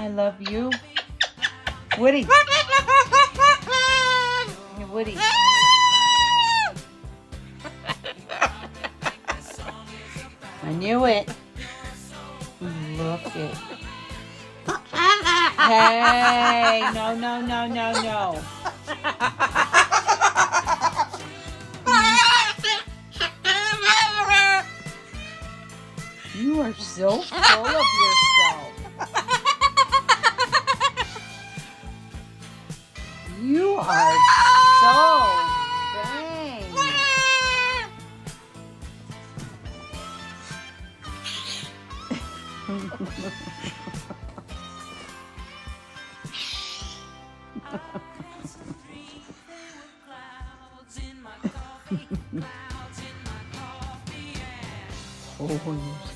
I love you. Woody. Hey, Woody. I knew it. Look it. Hey, no, no, no, no, no. You are so full of yourself. You are so dang. Oh, you're